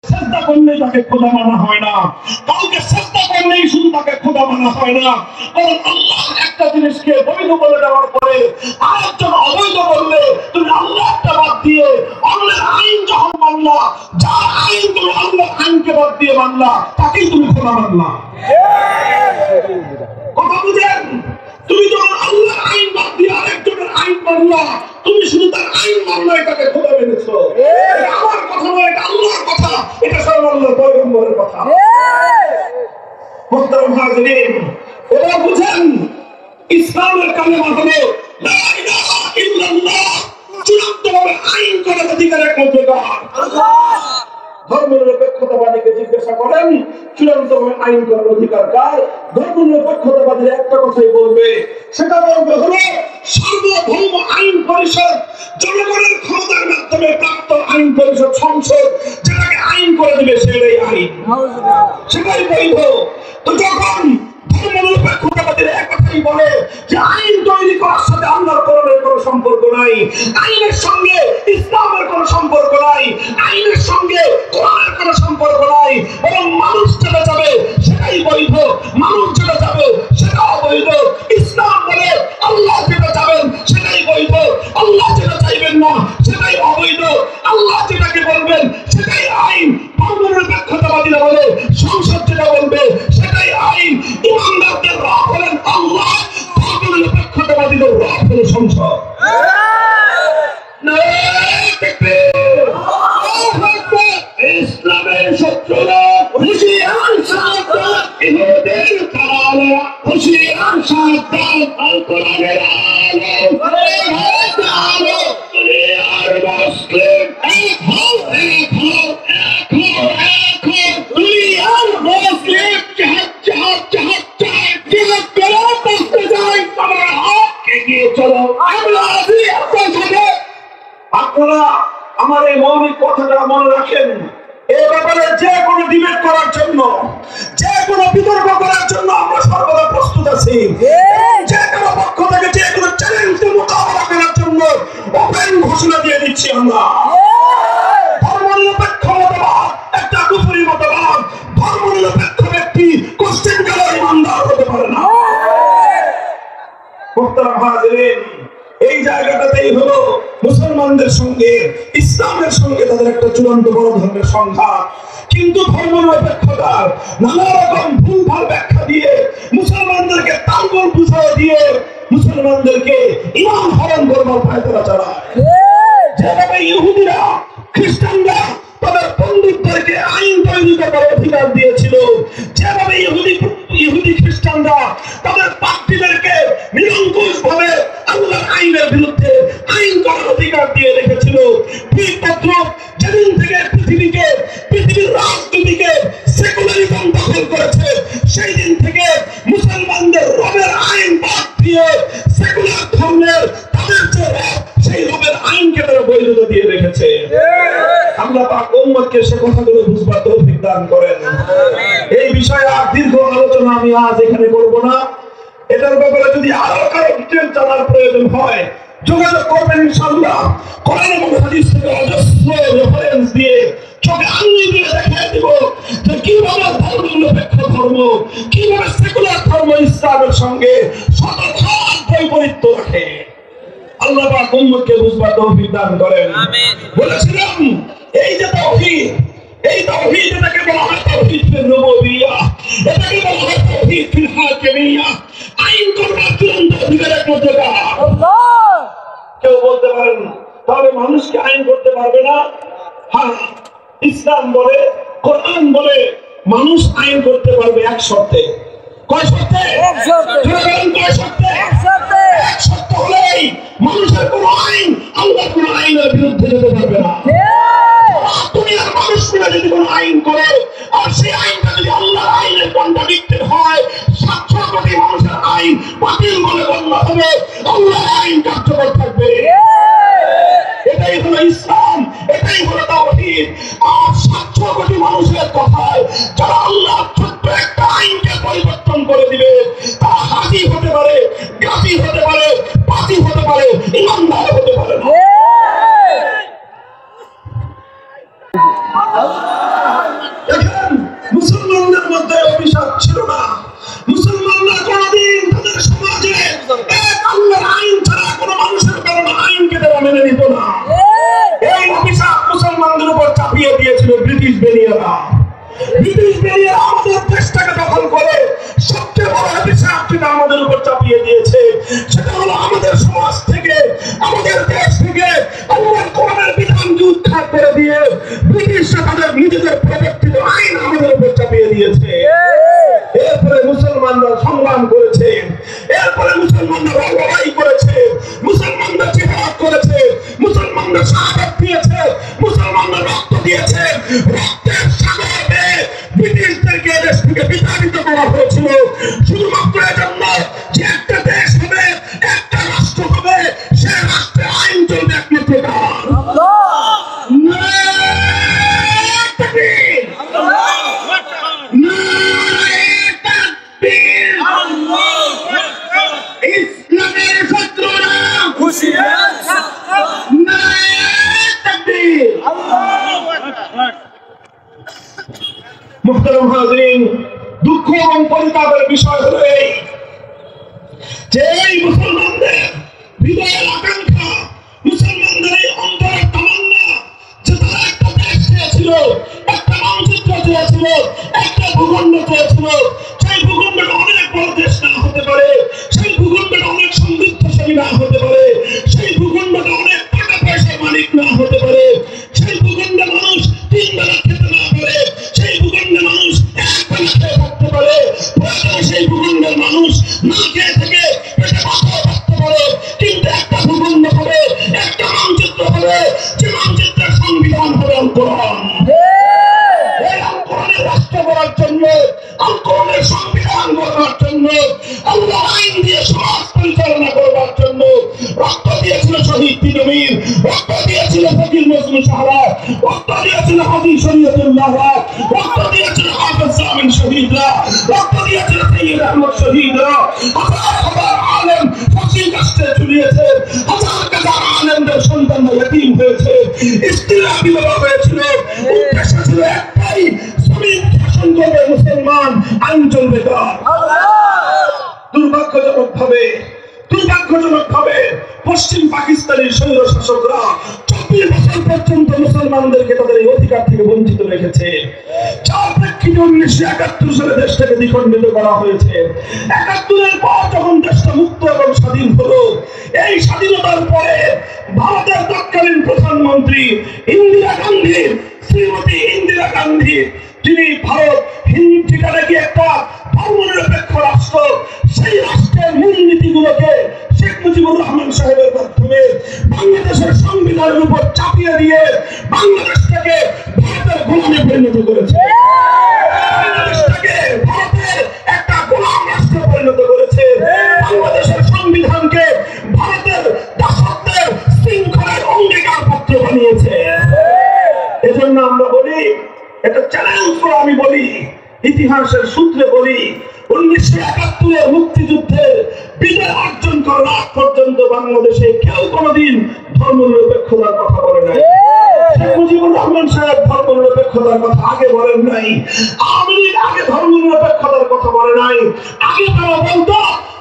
সেজদা করলে তাকে খোদা মানা হয় না, কাউকে সেজদা করলেই শুধু তাকে খোদা মানা হয় না, কারণ আল্লাহ একটা জিনিসকে বৈধ বলে দেওয়ার পরে আরেকজন অবৈধ বললে তুমি আল্লাহ একটা বাদ দিয়ে অন্যের আইন যখন মানলা, যার আইন তুমি আল্লাহর আইনকে বাদ দিয়ে মানলা, তাকেই তুমি খোদা মানলা। কথা বুঝেন? তুমি যখন আল্লাহর আইন বাদ দিয়ে আরেকজনের আইন মানলা, তুমি শুধু তার আইন মানলা, এটাকে খোদা মেনেছো। এটা আমার কথা নয়, এটা আল্লাহর কথা, এটা সব আল্লাহর পয়গম্বরের কথা। মুহতারাম হাজিরিন, এবার বুঝেন ইসলামের কালেমা হলো লা ইলাহা ইল্লাল্লাহ, চূড়ান্তভাবে আইন করার অধিকার একমাত্র আল্লাহ। ধর্মনিরপেক্ষতাবাদীকে জিজ্ঞাসা করেন চূড়ান্তভাবে আইন করার অধিকার কার? ধর্মনিরপেক্ষতাবাদীরা একটা কথাই বলবে, সেটা বলবে হলো সর্বধর্ম আইন পরিষদ, জনগণের ক্ষমতার মাধ্যমে প্রাপ্ত আইন পরিষদ, সংসদ যেটাকে আইন করে দিবে সেটাই আইন, সেটাই বৈধ। তো যখন ধর্মনিরপেক্ষতাবাদীরা এক কথাই বলে যে আইন তৈরি করার সাথে আল্লাহর কোরআনের কোনো সম্পর্ক নাই, আইনের সঙ্গে ইসলামের কোনো সম্পর্ক নাই, আইনের সঙ্গে কোরআনের কোনো সম্পর্ক নাই, এবং মানুষ যেটা যাবে সেটাই বৈধ, মানুষ যেটা যাবে সেটা অবৈধ। ইসলাম বলে আল্লাহ যেটা যাবেন সেটাই বৈধ, আল্লাহ যেটা চাইবেন না সেটাই অবৈধ, আল্লাহ যেটাকে বলবেন সেটাই আইন। ধর্মনিরপেক্ষতাবাদীরা বলে সংসদ যেটা বলবে সেটাই আইন। ইমানদারদের রব হলেন আল্লাহ, ধর্মনিরপেক্ষতাবাদীদের রব হলো সংসদ। ইসলামের শত্রুরা হুঁশিয়ার সাবধান, ইহুদের কারালা হুঁশিয়ার সাবধান, আল কোরআনের আলো আলো, দুনিয়ার মুসলিম এক হও, এক হও, এক হও, এক হও, দুনিয়ার মুসলিম জাহাদ জাহাদ জাহাদ চাই, জিহাদ করে বাঁচতে চাই, আমরা হক এগিয়ে চলো, আমরা আছি আপনার সাথে। আপনারা আমার এই মৌলিক কথাটা মনে রাখেন। এই ব্যাপারে যে কোনো ডিবেট করার জন্য, যে কোনো বিতর্ক করার জন্য আমরা সর্বদা প্রস্তুত আছি। যে কোনো পক্ষ থেকে যে কোনো চ্যালেঞ্জকে মোকাবেলা করার জন্য ওপেন ঘোষণা দিয়ে দিচ্ছি আমরা। ধর্মনিরপেক্ষ মতবাদ একটা কুফরি মতবাদ, ধর্মনিরপেক্ষ ব্যক্তি কোশ্চেন কালে ইমানদার হতে পারে না। মুহতারাম হাজিরিন, এই জায়গাটাতেই হলো মুসলমানদের সঙ্গে ইসলামের সঙ্গে তাদের একটা চূড়ান্ত বড় ধরনের সংঘাত। কিন্তু ধর্মনিরপেক্ষতার নানা রকম ভুলভাল ব্যাখ্যা দিয়ে মুসলমানদেরকে তালগোল বুঝাও দিয়ে মুসলমানদেরকে ঈমান হরণ করবার ফায়দা চালায়। যেভাবে ইহুদিরা খ্রিস্টানরা তাদের পণ্ডিতদেরকে আইন তৈরি করার অধিকার দিয়েছিল, যেভাবে ইহুদি খ্রিস্টানরা তাদের পাদ্রীদেরকে নিরঙ্কুশ ভাবে আল্লাহর আইনের বিরুদ্ধে আইন করার অধিকার দিয়ে রেখেছিল, ঠিক তদ্রুপ যেদিন থেকে পৃথিবীর রাজনীতিকে সেকুলারিজম দখল করেছে, সেই দিন থেকে মুসলমানদের রবের আইন বাদ দিয়ে সেকুলার ধর্মের তাদের যে রব, সেই রবের আইনকে তারা বৈধতা দিয়ে রেখেছে। আল্লাহ পাক উম্মতকে সে কথাগুলো বুঝবার তৌফিক দান করেন। এই বিষয়ে আর দীর্ঘ আলোচনা আমি আজ এখানে করব না। এটার ব্যাপারে যদি আরো কারো ডিটেইল জানার প্রয়োজন হয় যোগাযোগ করবেন ইনশাআল্লাহ। কোরআন এবং হাদিস থেকে অজস্র রেফারেন্স দিয়ে চোখে আঙুল দিয়ে দেখিয়ে দিব যে কিভাবে ধর্মনিরপেক্ষ ধর্ম, কিভাবে সেকুলার ধর্ম ইসলামের সঙ্গে শতভাগ বৈপরীত্য রাখে। আল্লাহ পাক উম্মতকে বুঝবার তৌফিক দান করেন। আমিন। বলেছিলাম এই যে তাওহীদ, এই তাওহীদ এটাকে বলা হয় তাওহীদ ফিল রুবুবিয়্যা, এটাকে বলা হয় তাওহীদ ফিল হাকিমিয়্যা। আইন করবার চূড়ান্ত অধিকার একমাত্র আল্লাহ। কেউ বলতে পারেন তাহলে মানুষকে আইন করতে পারবে না? হ্যাঁ, ইসলাম বলে, কোরআন বলে মানুষ আইন করতে পারবে এক শর্তে। কয় শর্তে? এক শর্তে। কয় শর্তে? এক শর্তে। এক শর্ত হলেই মানুষের কোন আইন আল্লাহর কোন আইনের বিরুদ্ধে যেতে পারবে না। দুনিয়ার মানুষ মিলে যদি কোন আইন করে আর সেই আইনটা যদি আল্লাহর আইনের কন্ট্রাডিক্টেড হয়, 700 কোটি মানুষের আইন বাতিল বলে গণ্য হবে, আল্লাহর আইন কার্যকর থাকবে। এটাই হলো ইসলাম, এটাই হলো তাওহীদ। আর 700 কোটি মানুষের কথায় যারা আল্লাহ ছোট্ট একটা আইনকে পরিবর্তন করে দিবে, তারা হাজি হতে পারে, গাজী হতে পারে, পাতি হতে পারে, ইমানদার হতে পারে না। দিয়েছিল ব্রিটিশ বেনিয়ারা। ব্রিটিশ বেনিয়ারা আমাদের দেশটাকে দখল করে সবচেয়ে বড় অভিশাপ যেটা আমাদের উপর চাপিয়ে দিয়েছে সেটা হলো আমাদের সমাজ থেকে, আমাদের দেশ থেকে আল্লাহর কোরআনের বিধানকে উৎখাত করে দিয়ে ব্রিটিশরা তাদের নিজেদের প্রবর্তিত আইন আমাদের উপর চাপিয়ে দিয়েছে। এরপরে মুসলমানরা সংগ্রাম করেছে, এরপরে মুসলমানরা লড়াই করেছে, মুসলমানরা জিহাদ করেছে, মুসলমানরা শাহাদাত দিয়েছে, মুসলমানরা রক্ত দিয়েছে। রক্তের সাগর বেয়ে ব্রিটিশদেরকে দেশ থেকে বিতাড়িত করা হয়েছিল শুধুমাত্র এজন্য যে একটা দেশ হবে, একটা রাষ্ট্র হবে, সে রাষ্ট্রে আইন চলবে একমাত্র তার। ইসলামের শত্রুরা মুহতারাম হাজরিন, দুঃখ এবং পরিতাপের বিষয় হলো এই যে এই মুসলমানদের হৃদয়ের আকাঙ্ক্ষা, মুসলমানদের এই অন্তরের তামান্না যে তারা একটা দেশ চেয়েছিল, একটা মানচিত্র চেয়েছিল, একটা ভূখণ্ড চেয়েছিল। সেই ভূখণ্ডটা অনেক বড় দেশ না হতে পারে, সেই ভূখণ্ডটা অনেক সমৃদ্ধশালী না হতে পারে, সেই ভূখণ্ডটা অনেক টাকা পয়সার মালিক না হতে পারে, সেই ভূখণ্ডে মানুষ 3 বেলা খেতে না পারে, সেই ভূখণ্ডে মানুষ 1 বেলা খেয়ে থাকতে পারে, সেই ভূখণ্ডের মানুষ না খেয়ে থেকে পেটে পাথর থাকতে পারে। কিন্তু একটা ভূখণ্ড হবে, একটা মানচিত্র হবে, যে মানচিত্রের সংবিধান হবে আল-কোরআন। এই আল-কোরআনের রাষ্ট্র গড়ার জন্য, আল-কোরআনের সংবিধান গড়ার জন্য, আল্লাহ আইন দিয়ে সমাজ পরিচালনা করবার জন্য রক্ত দিয়েছিল শহীদ তিতুমির, রক্ত দিয়েছিল ফকির নজরুল সাহারা, রক্ত দিয়েছিল হাজী শরীয়তুল্লাহ, রক্ত দিয়েছিল হাফেজ জামিন শহীদরা, রক্ত দিয়েছিল সৈয়দ আহমদ শহীদরা। হাজার হাজার আলেম ফাঁসি কাস্টে ঝুলিয়েছে, হাজার হাজার আলেমদের সন্তানরা ইয়াতীম হয়েছে, স্ত্রীরা বিধবা হয়েছিল। উদ্দেশ্য ছিল একটাই, জমিন শাসন করবে মুসলমান, আইন চলবে তার। দুর্ভাগ্যজনক ভাবে পশ্চিম পাকিস্তানের স্বৈর শাসকরা 24 বছর পর্যন্ত মুসলমানদেরকে তাদের এই অধিকার থেকে বঞ্চিত রেখেছে। যার প্রেক্ষিতে 1971 সালে দেশটাকে দ্বিখণ্ডিত করা হয়েছে। 71-এর পর যখন দেশটা মুক্ত এবং স্বাধীন হলো, এই স্বাধীনতার পরে ভারতের তৎকালীন প্রধানমন্ত্রী ইন্দিরা গান্ধী, শ্রীমতী ইন্দিরা গান্ধী, যিনি ভারত যেটা নাকি একটা ধর্মনিরপেক্ষ রাষ্ট্র, সেই রাষ্ট্রের মূলনীতিগুলোকে শেখ মুজিবুর রহমান সাহেবের মাধ্যমে বাংলাদেশের সংবিধানের উপর চাপিয়ে দিয়ে বাংলাদেশটাকে ভারতের গোলামে পরিণত করেছে, বাংলাদেশটাকে ভারতের একটা গোলাম রাষ্ট্রে পরিণত করেছে, বাংলাদেশের সংবিধানকে ভারতের দাসত্বের শৃঙ্খলার অঙ্গীকারপত্র বানিয়েছে। এজন্য আমরা বলি, এটা চ্যালেঞ্জ করে আমি বলি, ইতিহাসের সূত্রে বলি, 1971-এর মুক্তিযুদ্ধে বিজয় অর্জন করার আগ পর্যন্ত বাংলাদেশে কেউ কোনোদিন ধর্মনিরপেক্ষতার কথা বলে নাই। শেখ মুজিবুর রহমান সাহেব ধর্মনিরপেক্ষতার কথা আগে বলেন নাই, আওয়ামী লীগ আগে ধর্মনিরপেক্ষতার কথা বলে নাই। আগে তারা বলতো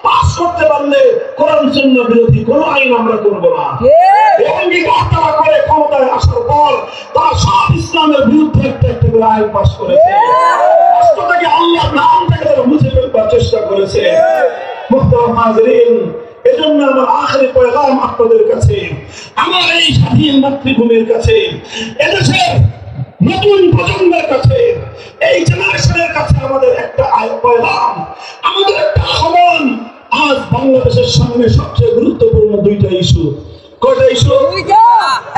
পাস করতে পারলে কোরআন সুন্নাহ বিরোধী কোন আইন আমরা করব না। অঙ্গীকার তারা করে ক্ষমতায় আসার পর তারা সব ইসলামের বিরুদ্ধে একটা একটা করে আইন পাস করেছে, রাষ্ট্রটাকে আল্লাহর নাম থেকে তারা মুছে ফেলবার চেষ্টা করেছে। মুহতারাম হাজরিন, এজন্য আমার আখেরি পয়গাম আপনাদের কাছে, আমার এই স্বাধীন মাতৃভূমির কাছে, এদেশের নতুন প্রজন্মের কাছে, এই জেনারেশনের কাছে আমাদের একটা পয়গাম, আমাদের একটা আহ্বান। আজ বাংলাদেশের সামনে সবচেয়ে গুরুত্বপূর্ণ 2টা ইস্যু। কয়টা ইস্যু?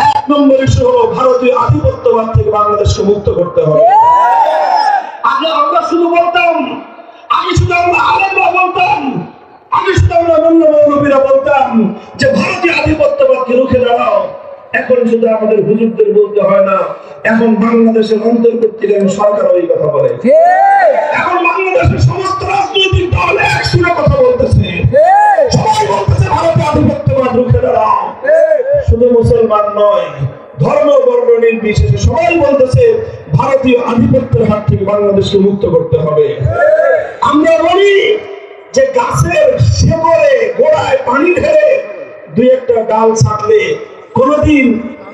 1 নম্বর ইস্যু হলো ভারতীয় আধিপত্যবাদ থেকে বাংলাদেশকে মুক্ত করতে হবে। আগে আমরা শুধু বলতাম, আগে শুধু আমরা আলেমরা বলতাম, আগে শুধু আমরা মৌলবীরা বলতাম যে ভারতীয় আধিপত্যবাদকে রুখে দাঁড়াও। এখন শুধু আমাদের হুজুরদের বলতে হয় না, এখন বাংলাদেশের অন্তর্বর্তীকালীন সরকার ওই কথা বলে। এখন বাংলাদেশের সমস্ত রাজনৈতিক দল এক সুরে কথা বলতেছে, সবাই বলতেছে ভারতীয় আধিপত্যবাদ রুখে দাঁড়াও। শুধু মুসলমান নয়, ধর্ম বর্ণ নির্বিশেষে সবাই বলতেছে ভারতীয় আধিপত্যের হাত থেকে বাংলাদেশকে মুক্ত করতে হবে। আমরা বলি যে গাছের শেকড়ে গোড়ায় পানি ঢেলে 2-1টা ডাল ছাঁটলে কোনদিন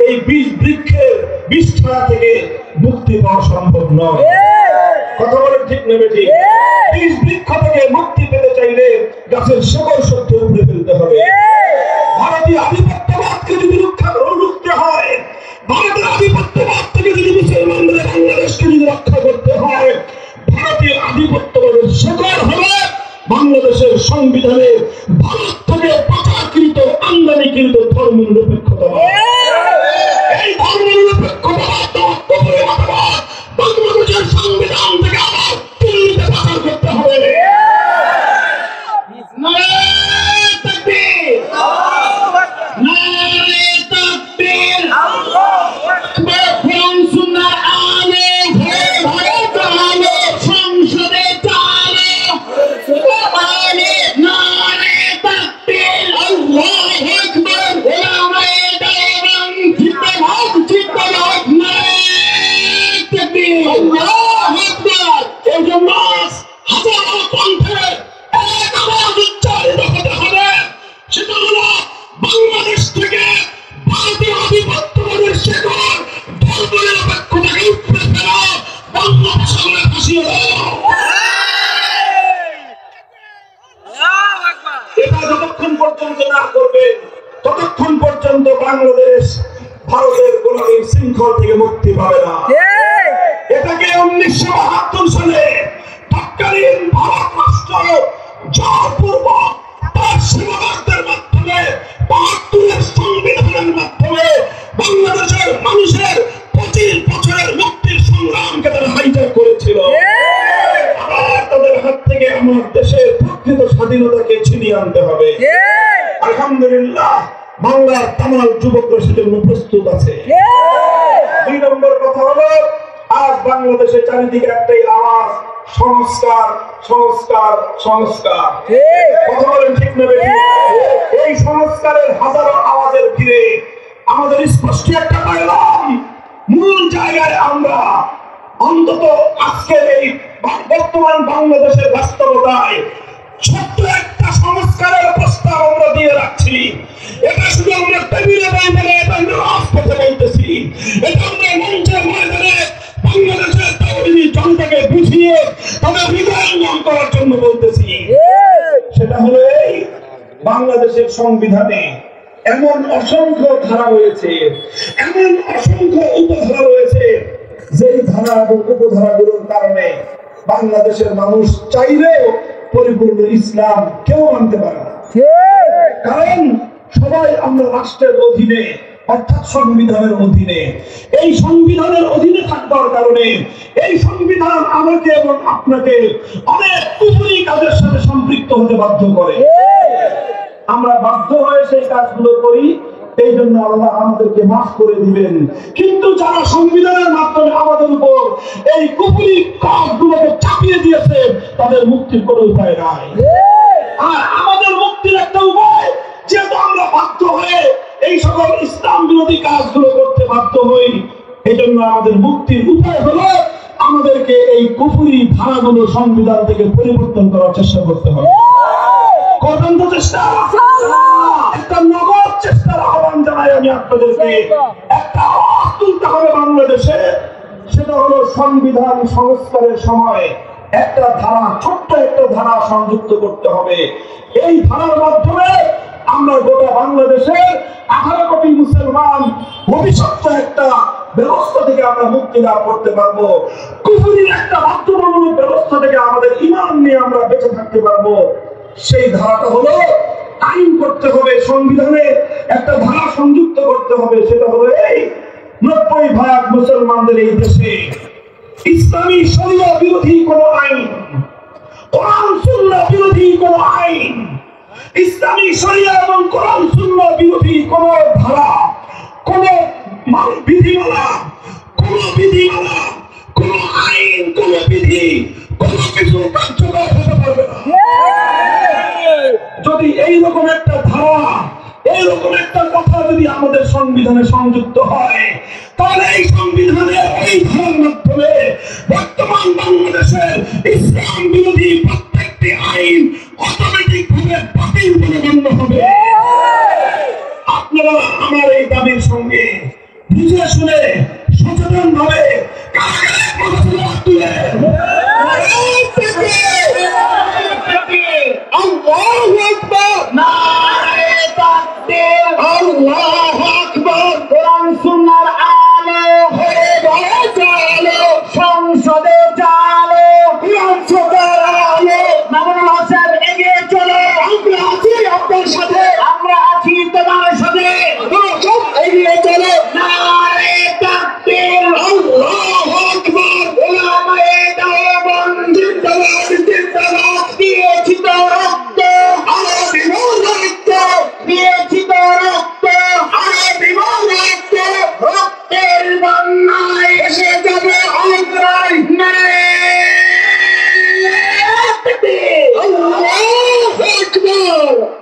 এই বীজ বৃক্ষের বিষ ছায়া থেকে মুক্তি পাওয়া সম্ভব নয়। কথা বলেন ঠিক নেবে ঠিক? বীজ বৃক্ষ থেকে মুক্তি পেতে চাইলে গাছের সকল সত্য উপরে ফেলতে হবে। ভারতীয় আধিপত্যবাদকে যদি রুখতে হয়, ভারতের আধিপত্যবাদ থেকে যদি মুসলমানদের বাংলাদেশকে যদি রক্ষা করতে হয়, ভারতীয় আধিপত্যবাদের শিকার হবে বাংলাদেশের সংবিধানে ভারত থেকে প্রচারকৃত আমদানিকৃত ধর্মনিরপেক্ষতাবাদ। এই ধর্মনিরপেক্ষতাবাদ বাংলাদেশের সংবিধান থেকে আবার দিল্লিতে প্রচার করতে হবে। এটা যতক্ষণ পর্যন্ত না করবেন ততক্ষণ পর্যন্ত বাংলাদেশ ভারতের গোলামীর শৃঙ্খল থেকে মুক্তি পাবে না। এটাকে 1972 সালে তৎকালীন ভারত রাষ্ট্র জোরপূর্বক তার সেনাবাহিনীর মাধ্যমে ৭২-এর সংবিধানের মাধ্যমে বাংলাদেশের মানুষের 25 বছরের মুক্তির সংগ্রামকে তারা হাইজ্যাক করেছিল। আবার তাদের হাত থেকে আমার দেশের প্রকৃত স্বাধীনতাকে ছিনিয়ে আনতে হবে। আলহামদুলিল্লাহ বাংলার তামাম যুবকরা সেজন্য প্রস্তুত আছে। ২ নম্বর কথা হলো, আজ বাংলাদেশে চারিদিকে একটাই আওয়াজ, সংস্কার সংস্কার সংস্কার। কথা বলেন ঠিক নেবে? এই সংস্কারের হাজারো আওয়াজের ভিড়ে আমাদের স্পষ্ট একটা পেলাম, মূল জায়গায় আমরা অন্তত আজকের এই বর্তমান বাংলাদেশের বাস্তবতায় ছোট্ট একটা সংস্কারের প্রস্তাব আমরা দিয়ে রাখছি। এটা শুধু আমরা টেবিলে বলতে, এটা আমরা রাজপথে বলতেছি, এটা আমরা মঞ্চে ময়দানে বাংলাদেশের তরুণী জনতাকে বুঝিয়ে তাদের হৃদয়ঙ্গম করার জন্য বলতেছি। সেটা হলো এই, বাংলাদেশের সংবিধানে এমন অসংখ্য ধারা রয়েছে, এমন অসংখ্য উপধারা রয়েছে, যেই ধারা এবং উপধারাগুলোর কারণে বাংলাদেশের মানুষ চাইলেও পরিপূর্ণ ইসলাম কেউ মানতে পারে না। কারণ সবাই আমরা রাষ্ট্রের অধীনে, অর্থাৎ সংবিধানের অধীনে। এই সংবিধানের অধীনে থাকবার কারণে এই সংবিধান আমাকে এবং আপনাকে অনেক কুফরি কাজের সাথে সম্পৃক্ত হতে বাধ্য করে। আমরা বাধ্য হয়ে সেই কাজগুলো করি, এই জন্য আল্লাহ আমাদেরকে মাফ করে দিবেন। কিন্তু যারা সংবিধানের মাধ্যমে আমাদের উপর এই কুফরি কাজগুলোকে চাপিয়ে দিয়েছে, তাদের মুক্তির কোনো উপায় নাই। আর আমাদের মুক্তির একটা উপায়, যেহেতু আমরা বাধ্য হয়ে এই সকল ইসলাম বিরোধী কাজগুলো করতে বাধ্য হই, এই জন্য আমাদের মুক্তির উপায় হলো আমাদেরকে এই কুফরি ধারাগুলো সংবিধান থেকে পরিবর্তন করার চেষ্টা করতে হবে। করবেন তো চেষ্টা? একটা নগদ চেষ্টার আহ্বান জানাই আমি আপনাদেরকে। একটা আওয়াজ তুলতে হবে বাংলাদেশে, সেটা হলো সংবিধান সংস্কারের সময় একটা ধারা, ছোট্ট একটা ধারা সংযুক্ত করতে হবে। এই ধারার মাধ্যমে আমরা গোটা বাংলাদেশের 18 কোটি মুসলমান ভবিষ্যৎ একটা ব্যবস্থা থেকে আমরা মুক্তি লাভ করতে পারবো। কুফরির একটা বাধ্যতামূলক ব্যবস্থা থেকে আমাদের ঈমান নিয়ে আমরা বেঁচে থাকতে পারবো। সেই ধারাটা হলো আইন করতে হবে, সংবিধানে একটা ধারা সংযুক্ত করতে হবে। সেটা হলো এই, 90% মুসলমানদের এই দেশে ইসলামী শরিয়া বিরোধী কোন আইন, কোরআন সুন্নাহ বিরোধী কোন আইন, ইসলামী শরিয়া এবং কোরআন সুন্নাহ বিরোধী কোন ধারা, কোন বিধিমালা, কোন আইন, কোন বিধি, কোন কিছু কার্যকর হতে পারবে না। যদি এইরকম একটা ধারা, এইরকম একটা কথা যদি আমাদের সংবিধানে সংযুক্ত হয়, তাহলে এই সংবিধানের এই ধারার মাধ্যমে বর্তমান বাংলাদেশের ইসলাম বিরোধী প্রত্যেকটি আইন অটোমেটিক ভাবে বাতিল বলে গণ্য হবে। আপনারা আমার এই দাবির সঙ্গে সংসদে চালো সংসদের আলো মামুনুল হোসেন এগিয়ে চলো আমরা আছি আপনার সাথে আমরা আছি তোমার সাথে এগিয়ে চলো নারে তাকবীর আল্লাহু আকবার উলামায়ে দেওবন্দ জিন্দাবাদ জিন্দাবাদ দিয়েছি তো রক্ত আরো বিমল রক্ত দিয়েছি তো রক্ত আরো বিমল রক্ত রক্তের বন্যায় এসে যাবে অগ্রায় নারে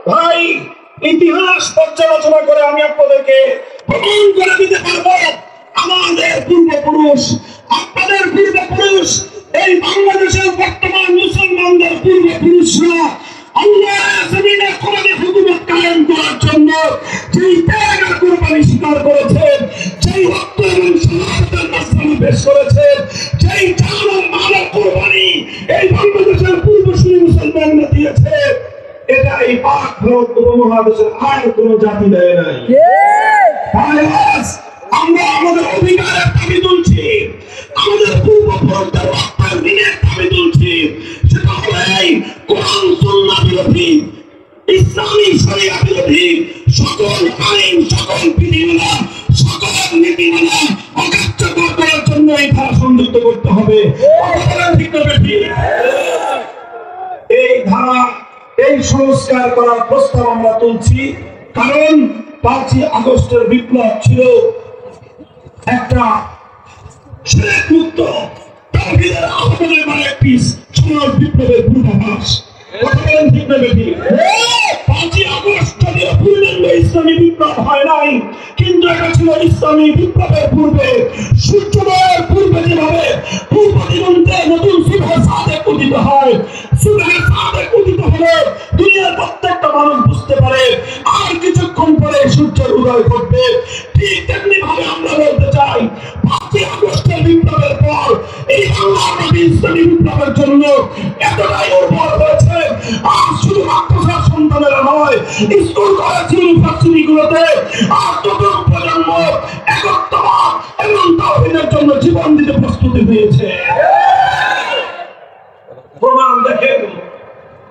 ভাই ইতিহাস পর্যালোচনা করে আমি আপনাদেরকে প্রমাণ করে দিতে পারবো আমাদের পূর্বপুরুষ আপনাদের পূর্বপুরুষ এই বাংলাদেশের বর্তমান মুসলমানদের পূর্বপুরুষরা আল্লাহর জমিনে কোরআনের হুকুমত কায়েম করার জন্য যেই ত্যাগ আর কুরবানি স্বীকার করেছেন, যেই রক্ত এবং শাহাদাতের মাসআলা পেশ করেছেন, যেই জান ও মালের কুরবানি এই বাংলাদেশের পূর্বসূরি মুসলমানরা দিয়েছে, এটা এই পাক ভারত উপমহাদেশের আর কোন জাতি দেয় নাই। আমরা আমাদের অধিকারের দাবি তুলছি, আমাদের পূর্বপুরুষদের রক্তের ঋণের দাবি তুলছি। সেটা হলো এই কোরআন সুন্নাহ বিরোধী, ইসলামী শরিয়া বিরোধী সকল আইন, সকল বিধিমালা, সকল নীতিমালা অকার্যকর করার জন্য এই ধারা সংযুক্ত করতে হবে। এই ধারা, এই সংস্কার করার প্রস্তাব আমরা তুলছি, কারণ 5ই আগস্টের বিপ্লব ছিল একটা শিরক মুক্ত তাওহীদের আহ্বানের মানে একটি সমাজ বিপ্লবের পূর্বাভাস। কথা বলেন ঠিক না বেঠিক? 5ই আগস্ট যদিও পূর্ণাঙ্গ ইসলামী বিপ্লব হয় নাই, কিন্তু এটা ছিল ইসলামী বিপ্লবের পূর্বে, সূর্যোদয়ের পূর্বে যেভাবে পূর্ব দিগন্তে নতুন সুবহে সাদেক উদিত হয়, সুবহে সাদেক উদিত হলে দুনিয়ার প্রত্যেকটা মানুষ বুঝতে পারে আর কিছুক্ষণ পরে সূর্যের উদয় ঘটবে। ঠিক তেমনি ভাবে আমরা বলতে চাই 5ই আগস্টের বিপ্লবের পর এই বাংলার মাটি ইসলামী বিপ্লবের জন্য এতটাই উর্বর হয়েছে, আর শুধু মাদ্রাসার সন্তানেরা নয়, স্কুল কলেজ ইউনিভার্সিটি গুলোতে আর নতুন প্রজন্ম একত্ববাদ এবং তাওহীদের জন্য জীবন দিতে প্রস্তুতি হয়েছে। প্রমাণ দেখেন,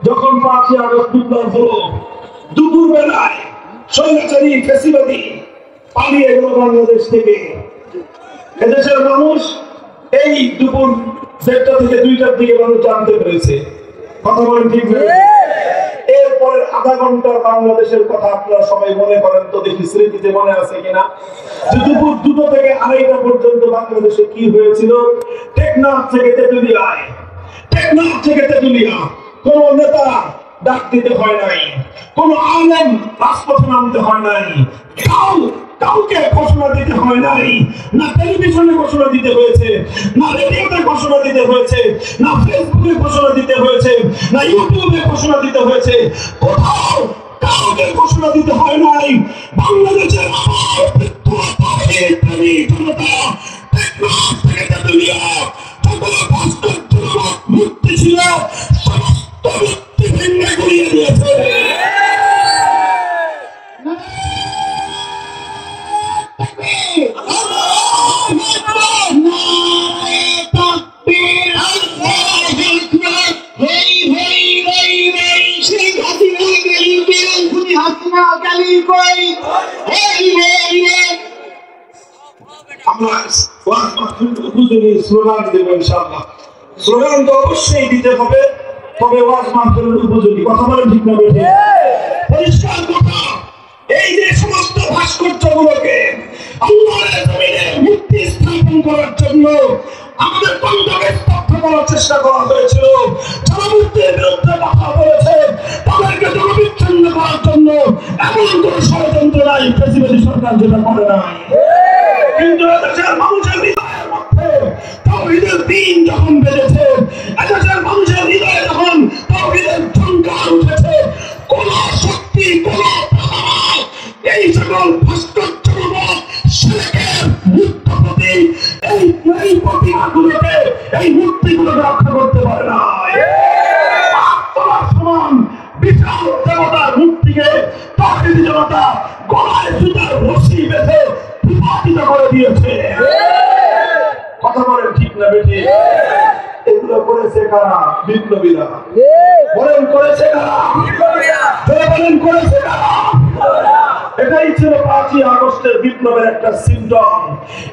যখন 5ই আগস্ট বিপ্লব হলো, দুপুর বেলায় স্বৈরাচারী ফ্যাসিবাদী পালিয়ে গেল বাংলাদেশ থেকে। এদেশের মানুষ এই দুপুর 1টা থেকে 2টার দিকে মানুষ জানতে পেরেছে। কথা বলেন ঠিক না? এরপরের আধা ঘন্টার বাংলাদেশের কথা আপনারা সবাই মনে করেন তো, দেখি স্মৃতিতে মনে আছে কিনা, যে দুপুর 2টা থেকে 2:30টা পর্যন্ত বাংলাদেশে কি হয়েছিল। টেকনাফ থেকে তেতুলিয়ায়, টেকনাফ থেকে তেতুলিয়া কোন নেতা ডাক দিতে হয় নাই, কোন আলেম রাজপথে নামতে হয় নাই, কাউকে ঘোষণা দিতে হয় নাই, না টেলিভিশনে ঘোষণা দিতে হয়েছে, না রেডিওতে ঘোষণা দিতে হয়েছে, না ফেসবুকে ঘোষণা দিতে হয়েছে, না ইউটিউবে ঘোষণা দিতে হয়েছে, কোথাও কাউকে ঘোষণা দিতে হয় নাই। বাংলাদেশের মুক্তি ছিল, সমস্ত মুক্তি ভেঙে গড়িয়ে দিয়েছে। স্লোগান দেব ইনশাআল্লাহ। স্লোগান তো অবশ্যই দিতে হবে, তবে ওয়াজ মাহফিলের উপযোগী। কথা বলেন ঠিক না বেঠিক? পরিষ্কার কথা, এই যে সমস্ত ভাস্কর্যগুলোকে আল্লাহর জমিনে মুক্তি স্থাপন করার জন্য আমাদের কণ্ঠকে স্তব্ধ করার চেষ্টা করা হয়েছিল। যারা মুক্তির বিরুদ্ধে কথা বলেছে তাদেরকে জনবিচ্ছিন্ন করার জন্য এমন কোন ষড়যন্ত্র নাই ফ্যাসিবাদী সরকার যেটা করে নাই। কিন্তু এদেশের মানুষের হৃদয়ের মধ্যে তাওহীদের দিন যখন বেজেছে, এদেশের মানুষের হৃদয়ে যখন তাওহীদের ঝংকার উঠেছে, কোন শক্তি, কোন এই সকল ভাস্কর্যমূলক শিরকের মুক্ত প্রতি এই প্রতিমাগুলোকে, এই মূর্তিগুলোকে রক্ষা করতে পারে না। সমান বিশাল দেবতার মূর্তিকে তাওহীদি জনতা গলায় সুতার রশি বেঁধে বিভাজিত করে দিয়েছে। কথা বলেন ঠিক না বেঠিক? এগুলো করেছে কারা? বিপ্লবীরা। বলেন করেছে কারা? বলেন করেছে কারা? এটাই ছিল 5ই আগস্টের বিপ্লবের একটা সিম্পটম,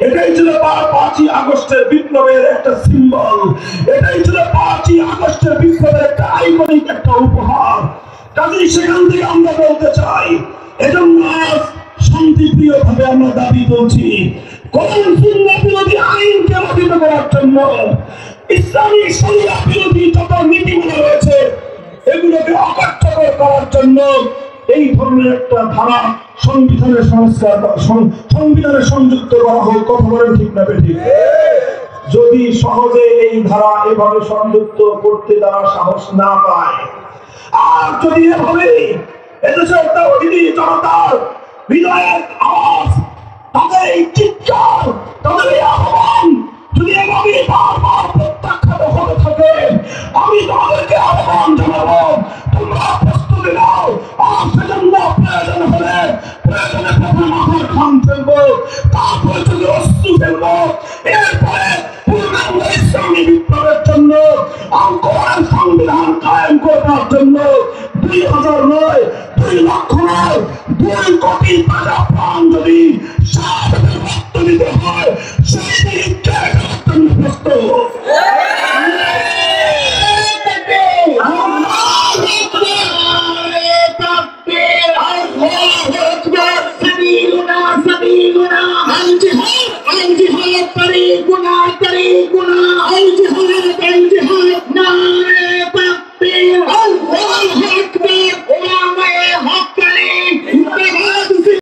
এটাই ছিল 5ই আগস্টের বিপ্লবের একটা সিম্বল, এটাই ছিল 5ই আগস্টের বিপ্লবের একটা আইকনিক একটা উপহার। কাজেই সেখান থেকে আমরা বলতে চাই, এজন্য আজ শান্তিপ্রিয় ভাবে আমরা দাবি তুলছি, কোরআন সুন্নাহ বিরোধী আইনকে বাতিল করার জন্য, ইসলামী শরিয়া বিরোধী যত নীতিমালা রয়েছে এগুলোকে অকার্যকর করার জন্য এই ধরনের একটা ধারা সংবিধানের সংস্কার, সংবিধানে সংযুক্ত করা হোক। কথা বলেন ঠিক না বেঠিক? যদি সহজে এই ধারা এভাবে সংযুক্ত করতে তারা সাহস না পায়, আর যদি এভাবে এদেশের তাওহীদি জনতার হৃদয়ের আওয়াজ, তাদের এই চিৎকার, তাদের এই আহ্বান যদি এভাবে বারবার প্রত্যাখ্যাত হতে থাকে, আমি তাদেরকে আহ্বান জানাবো, তোমরা প্রস্তুতি নাও। আর সেজন্য প্রয়োজন হলে প্রয়োজনে প্রথমে মাথার খান ফেলবো, তারপরে যদি অস্ত্র ফেলবো, এরপরে পূর্ণাঙ্গ ইসলামী বিপ্লবের জন্য কোরআন সংবিধান কায়েম করার জন্য 2000 নয়, 2 লক্ষ নয়, 2 কোটি তাজা প্রাণ যদি শাহাদাতের রক্ত দিতে হয়, সেই দিকে প্রস্তুত। طريقنا